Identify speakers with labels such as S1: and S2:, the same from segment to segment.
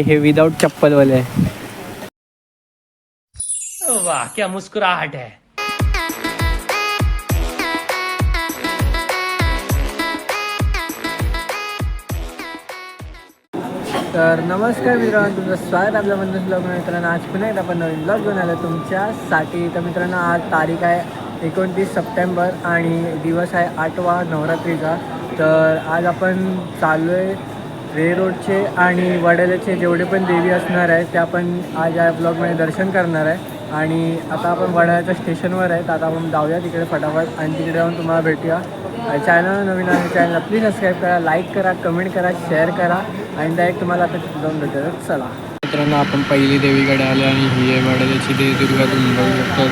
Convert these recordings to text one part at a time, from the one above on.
S1: हे विदाउट चप्पल वाले आहे.
S2: वाह क्या मुस्कुराहट है.
S1: तर नमस्कार मित्रांनो, तुमचं स्वागत आपल्या बंधन ब्लॉगमध्ये. मित्रांनो आज पुन्हा एकदा आपण नवीन ब्लॉग घेऊन आलो तुमच्यासाठी. तर मित्रांनो आज तारीख आहे 29 सप्टेंबर आणि दिवस आहे 8वा नवरात्रीचा. तर आज आपण चाललो आहे रे रोडचे आणि वडाल्याचे जेवढे पण देवी असणार आहे ते आपण आज या ब्लॉगमध्ये दर्शन करणार आहे. आणि आता आपण वडाल्याच्या स्टेशनवर आहे, तर आता आपण जाऊया तिकडे फटाफट आणि तिकडे जाऊन तुम्हाला भेटूया. चॅनल नवीन आहे, चॅनलला प्लीज सबस्क्राईब करा, लाईक करा, कमेंट करा, शेअर करा आणि डायरेक्ट तुम्हाला आता जाऊन भेटेल. चला मित्रांनो, आपण पहिली देवीकडे आलो आणि ही आहे वडाल्याची देवी. दुर्गा तुम्ही बघू शकता,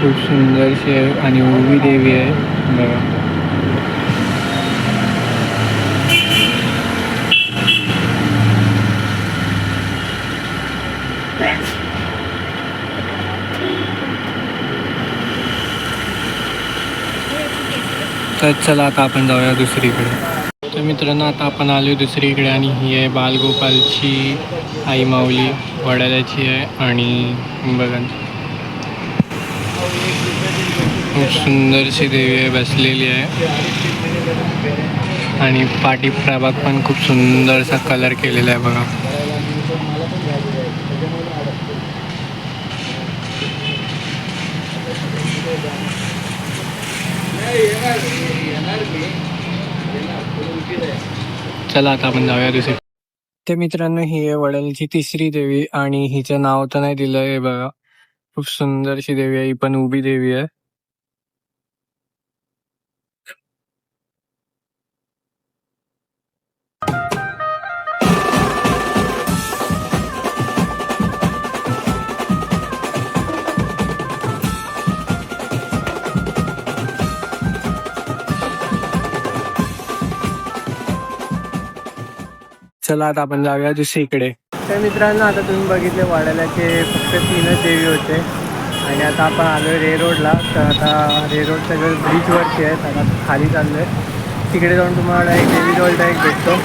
S1: खूप सुंदरशी आहे आणि उभी देवी आहे बघा. तर चला आता आपण जाऊया दुसरीकडे. तर मित्रांनो आता आपण आलो दुसरीकडे आणि ही आहे बालगोपालची आई माऊली वडाल्याची आहे. आणि बघा खूप सुंदरशी देवी आहे, बसलेली आहे आणि पाठी प्रभाग पण खूप सुंदरसा कलर केलेला आहे बघा. चला आता आपण जाऊया दुसरी. ते मित्रांनो ही आहे वडाल्याची तिसरी देवी आणि हिचं नाव तर नाही दिलं आहे बघा. खूप सुंदरशी देवी आहे, ही पण उभी देवी आहे. चला आता आपण जाऊया दुसरीकडे. तर मित्रांनो आता तुम्ही बघितले वडाल्याचे फक्त 3च देवी होते आणि आता आपण आलो आहे रे रोडला. तर आता रे रोड सगळं ब्रिजवरती आहे, आता खाली चाललो आहे. तिकडे जाऊन तुम्हाला एक देवी जवळ डायरेक्ट भेटतो.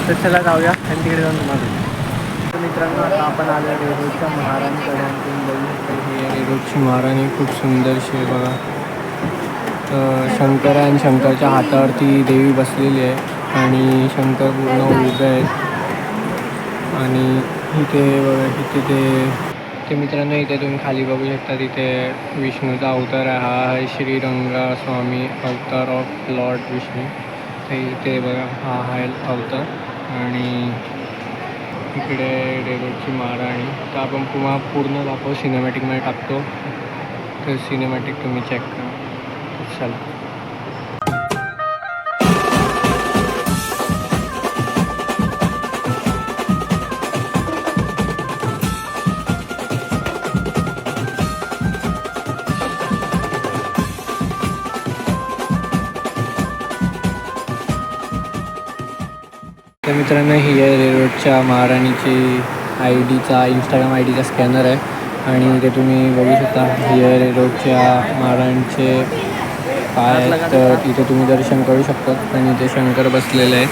S1: तर चला जाऊया आणि तिकडे जाऊन तुम्हाला भेटतो. तर मित्रांनो आता आपण आलो आहे रे रोडच्या महाराणीकडे आणि तुम्ही बघू शकता ही रे रोडची महाराणी खूप सुंदरशी आहे बघा. शंकर आहे आणि शंकरच्या हातावरती देवी बसलेली आहे आणि शंकर पूर्ण उभे आहेत. आणि इथे बघा इथे ते मित्रांनो इथे तुम्ही खाली बघू शकता, तिथे विष्णूचा अवतार आहे. हा आहे श्रीरंगस्वामी अवतार ऑफ लॉर्ड विष्णू. तर इथे बघा हा आहे अवतार आणि इकडे रेगोडची महाराणी. तर आपण पुन्हा पूर्ण दाखव सिनेमॅटिकमध्ये टाकतो, तर सिनेमॅटिक तुम्ही चेक करा. चला तर मित्रांनो ही आहे रे रोडच्या महाराणीची ID इंस्टाग्राम IDचा स्कॅनर आहे आणि इथे तुम्ही बघू शकता ही आहे रे रोडच्या महाराणीचे पाय आहेत. तर तिथे तुम्ही दर्शन करू शकता आणि इथे शंकर बसलेले आहे.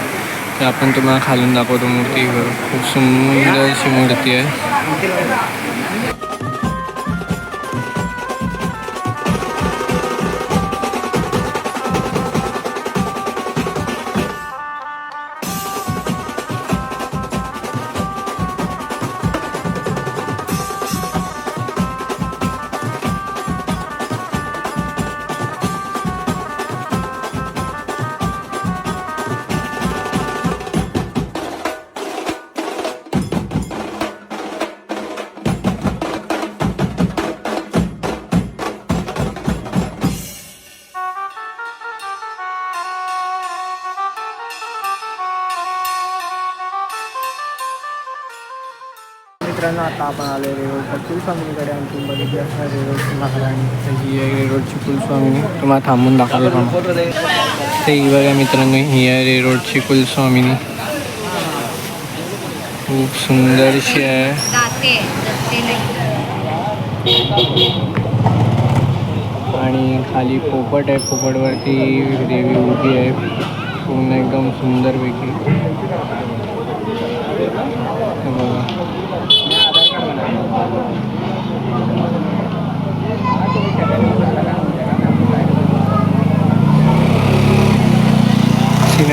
S1: तर आपण तुम्हाला खालून दाखवतो मूर्ती. खूप सुंदर अशी मूर्ती आहे. मित्रांनो आता आपण आलो रे रोडच्या कुलस्वामीकडे आणि तुम्ही बघितली असणार रे रोडची महाराणी. ही आहे रे रोडची कुलस्वामिनी. तुम्हाला थांबून दाखवतो. ते ही बघा मित्रांनो, ही आहे रे रोडची कुलस्वामिनी. खूप सुंदरशी आहे आणि खाली पोपट आहे, पोपटवरती देवी उभी आहे. पूर्ण एकदम सुंदरपैकी.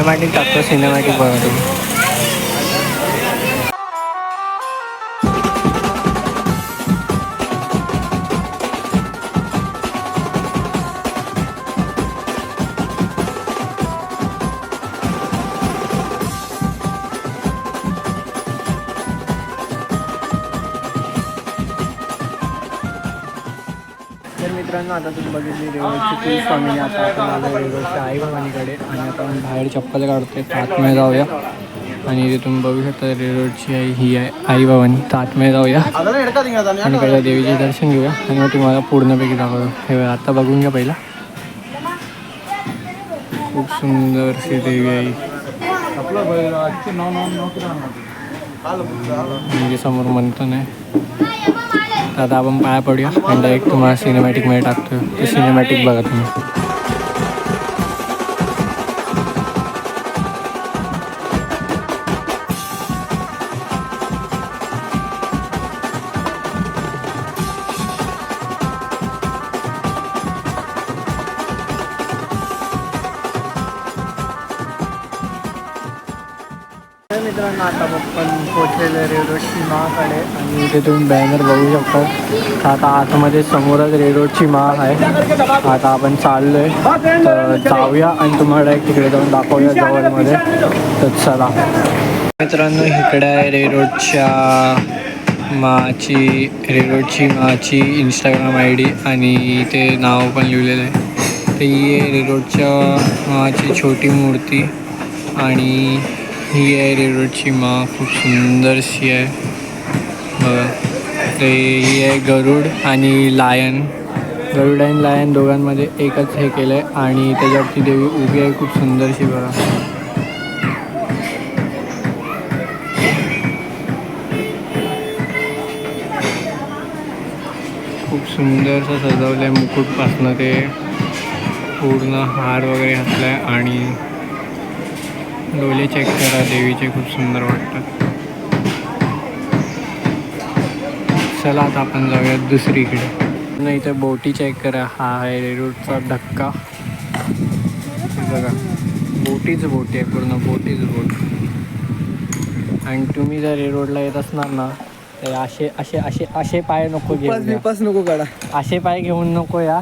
S1: सिनेमॅटिक टाकतो, सिनेमॅटिक बघा तुम्ही. तर मित्रांनो, आता तुम्ही बघितली रेवळची कुलस्वामिनी. आता आपण आलो रेवळच्या आई भवानीकडे आणि आता आपण बाहेर चप्पल काढतोय. आतमध्ये जाऊया आणि इथे तुम्ही बघू शकता रेवळची आई ही आहे आई भवानी. तर आतमध्ये जाऊया आणि पहिला देवीचे दर्शन घेऊया आणि मग तुम्हाला पूर्णपैकी दाखवतो. हे बघा, आता बघून घ्या पहिला. खूप सुंदरशी देवी आई. म्हणजे समोर म्हणतो नाही. आता आपण पाया पडूया आणि डायरेक्ट तुम्हाला सिनेमॅटिकमध्ये टाकतो. ते सिनेमॅटिक बघा तुम्ही. मित्रांनो, आता आपण पोचलेलं रेडरोडची महाकडे आणि इथे तुम्ही बॅनर बघू शकता. आता आतमध्ये समोरच रेडरोडची माळ आहे. आता आपण चाललोय, तर जाऊया आणि तुम्हाला डायरेक्ट तिकडे जाऊन दाखवूया जवळमध्ये. तर चला मित्रांनो, इकडे आहे रेडरोडच्या माची इंस्टाग्राम ID आणि इथे नाव पण लिहिलेलं आहे. तर ही आहे रेडरोडच्या माची छोटी मूर्ती आणि ही आहे रेडरोडची माँ. खूप सुंदरशी आहे बघा. ते ही आहे गरुड आणि लायन. गरुड आणि लायन दोघांमध्ये एकच हे केलं आहे आणि त्याच्यावरती देवी उभी आहे. खूप सुंदरशी बघा. खूप सुंदरसं सजवलं आहे. मुकुटपासनं ते पूर्ण हार वगैरे घातला आहे आणि डोले चेक करा देवीचे, खूप सुंदर वाटतात. चला आता आपण जाऊया दुसरीकडे. नाही तर बोटी चेक करा. हा आहे रेडरोडचा धक्का बघा. बोटीच बोट आहे, पूर्ण बोटीच बोट. आणि तुम्ही जर रेडरोडला येत असणार ना तर असे असे असे असे पाय नको घेऊन नको काढा. असे पाय घेऊन नको या.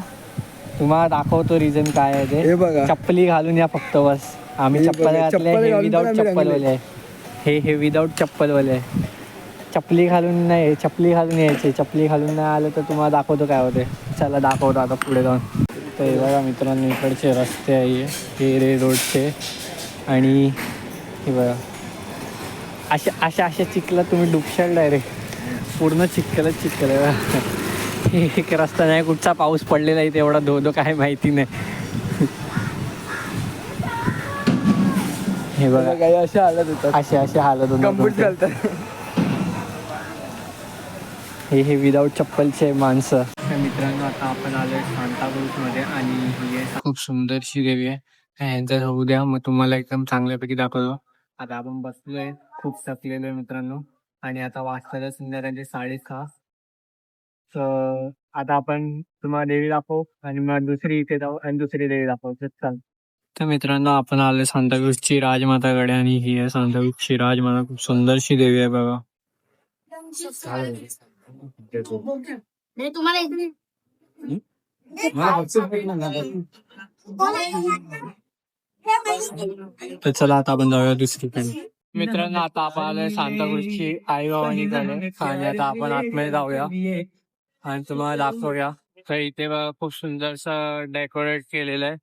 S1: तुम्हाला दाखवतो रिझन काय आहे ते. बघा, चप्पली घालून या फक्त बस. आम्ही चप्पल घातले, हे विदाऊट चप्पलवाले आहे. हे विदाऊट चप्पलवाले आहे. चप्पली घालून नाही, चप्पली घालून यायचे. चप्पली घालून नाही आलं तर तुम्हाला दाखवतो काय होते. चला दाखवतो आता पुढे जाऊन. तर हे बघा मित्रांनो, इकडचे रस्ते आहे हे रेडरोडचे आणि हे बघा अशा अशा अशा चिखला तुम्ही डुबशाल डायरेक्ट. पूर्ण चिखलच चिखल आहे. एक रस्ता नाही, कुठचा पाऊस पडलेला आहे तेवढा धो काय माहिती नाही. हे बघा काही असे हालत होतात, असे हालत होतात. हे विदाऊट चप्पलचे माणसं. मित्रांनो, आता आपण आलोय सांताक्रूजमध्ये आणि ही खूप सुंदरशी देवी आहे. यांचं होऊ द्या, मग तुम्हाला एकदम चांगल्यापैकी दाखवतो. आता आपण बसलोय, खूप थकलेलो आहे मित्रांनो आणि आता वाजता संध्याकाळचे 6:30. तर आता आपण तुम्हाला देवी दाखवू आणि मग दुसरी इथे जाऊ आणि दुसरी देवी दाखवू. चाल. तर मित्रांनो, आपण आलोय सांताक्रूजची राजमाताकडे आणि ही आहे सांताक्रूजची राजमाता. खूप सुंदरशी देवी आहे बघा. तर चला आता आपण जाऊया दुसरीकडे. मित्रांनो, आता आपण आलोय सांताक्रूजची आई भवानीकडे आणि आता आपण आतमध्ये जाऊया आणि तुम्हाला दाखवूया. तर इथे खूप सुंदरसं डेकोरेट केलेलं आहे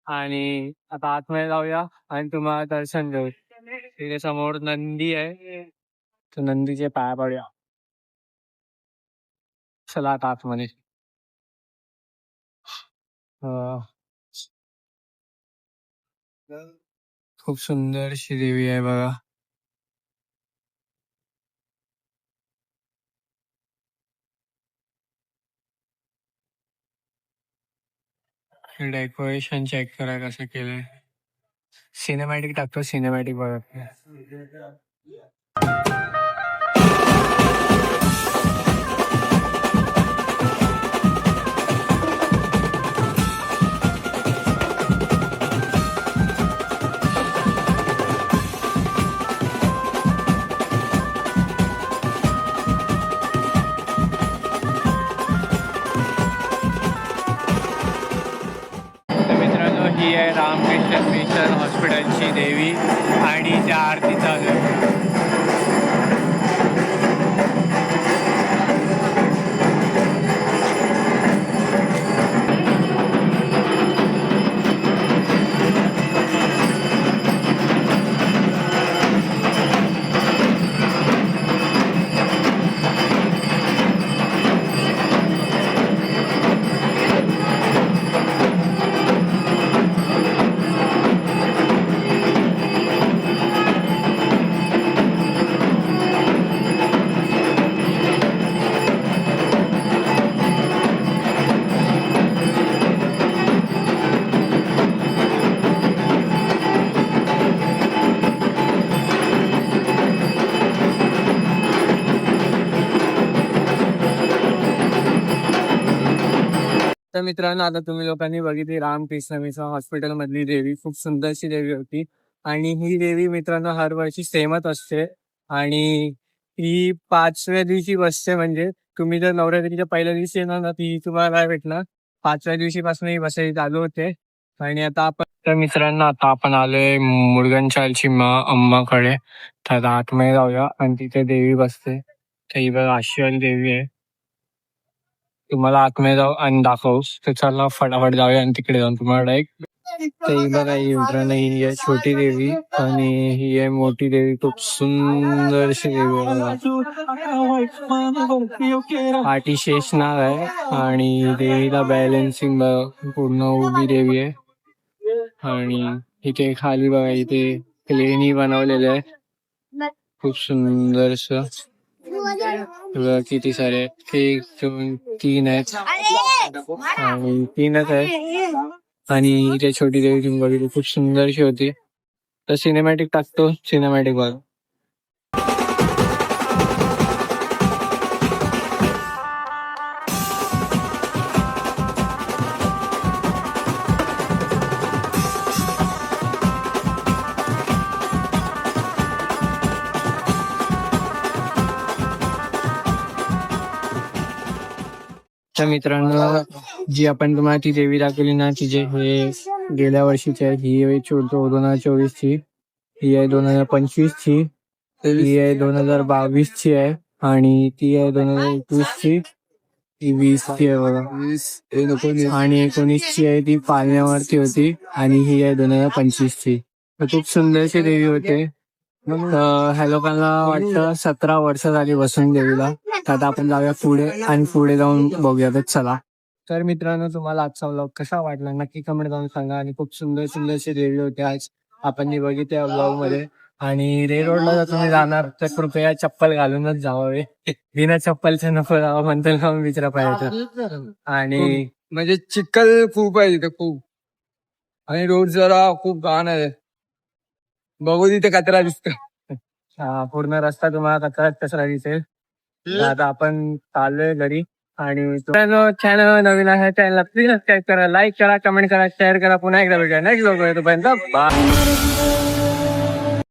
S1: आणि आता आतमध्ये जाऊया आणि तुम्हाला दर्शन देऊ. तिथे समोर नंदी आहे, तर नंदीचे पाया पडूया. चला आता आतमध्ये. खूप सुंदरशी देवी आहे बघा. डेकोरेशन चेक करा कसं केलंय. सिनेमॅटिक टाकतो, सिनेमॅटिक बघा. रामकृष्ण मिशन हॉस्पिटलची देवी आणि त्या आरती चालू आहे. तर मित्रांनो, आता तुम्ही लोकांनी बघितली रामकृष्ण मिशन हॉस्पिटल मधली देवी. खूप सुंदरशी देवी होती आणि ही देवी मित्रांनो हरवर्षी सेमच असते आणि ही 5व्या दिवशी बसते. म्हणजे तुम्ही जर नवरात्रीच्या पहिल्या दिवशी येणार ना, ती तुम्हाला काय भेटणार, 5व्या दिवशीपासून ही बसायची चालू होते. आणि आता आपण तर मित्रांनो, आता आपण आलोय मुरगनचालची अम्माकडे. तर आतमध्ये जाऊया आणि तिथे देवी बसते. तर ही बघा अशी वाली देवी आहे. तुम्हाला आतमध्ये जाऊ आणि दाखवू. तर चला फटाफट जाऊया आणि तिकडे जाऊन तुम्हाला एक ही बघा ही मित्रांनो, ही आहे छोटी देवी आणि ही आहे मोठी देवी. खूप सुंदरशी देवी आहे. पाठी शेषनाग आहे आणि देवीला बॅलन्सिंग पूर्ण उभी देवी आहे. आणि इथे खाली बघा इथे क्लेनी बनवलेलं आहे. खूप सुंदरस. किती सारे, 1 2 3 आहेत आणि 3च आहे. आणि इथे छोटी देवी तुम्ही बघितली, खूप सुंदरशी होती. तर सिनेमॅटिक टाकतो, सिनेमॅटिक बघा. तर मित्रांनो, जी आपण तुम्हाला ती देवी दाखवली ना, तिचे हे गेल्या वर्षीची आहे. ही आहे 2024 ची, ही आहे 2025 ची, ही आहे 2022 ची आहे आणि ती आहे 2021 ची, ती 20 ची आहे बघा. आणि 19 ची आहे ती पालण्यावरती होती आणि ही आहे 2025 ची. तर खूप सुंदरशी देवी होते. ह्या लोकांना वाटतं 17 वर्ष झाली बसून देवीला. तर आता आपण जाऊया पुढे आणि पुढे जाऊन बघूया. तर चला. तर मित्रांनो, तुम्हाला आजचा व्लॉग कसा वाटला नक्की कमेंट करून सांगा. आणि खूप सुंदरशी देवी होते आज आपण बघितल्या व्लॉग मध्ये. आणि रे रोडला जर तुम्ही जाणार तर कृपया चप्पल घालूनच जावे. बिना चप्पलचं नको जावं म्हणतो ना विचारा पाहिजे. आणि
S3: म्हणजे चिखल खूप आहे तिथे खूप. आणि रोड जरा खूप घाण आहे. बघू तिथे कचरा दिसतो.
S1: पूर्ण रस्ता तुम्हाला कचरा दिसेल. आता आपण चाललोय घरी. आणि चॅनल नवीन आहे, चॅनलला प्लीज सबस्क्राईब करा, लाईक करा, कमेंट करा, शेअर करा. पुन्हा एकदा भेटूया नेक्स्ट व्हिडिओ. तोपर्यंत बाय.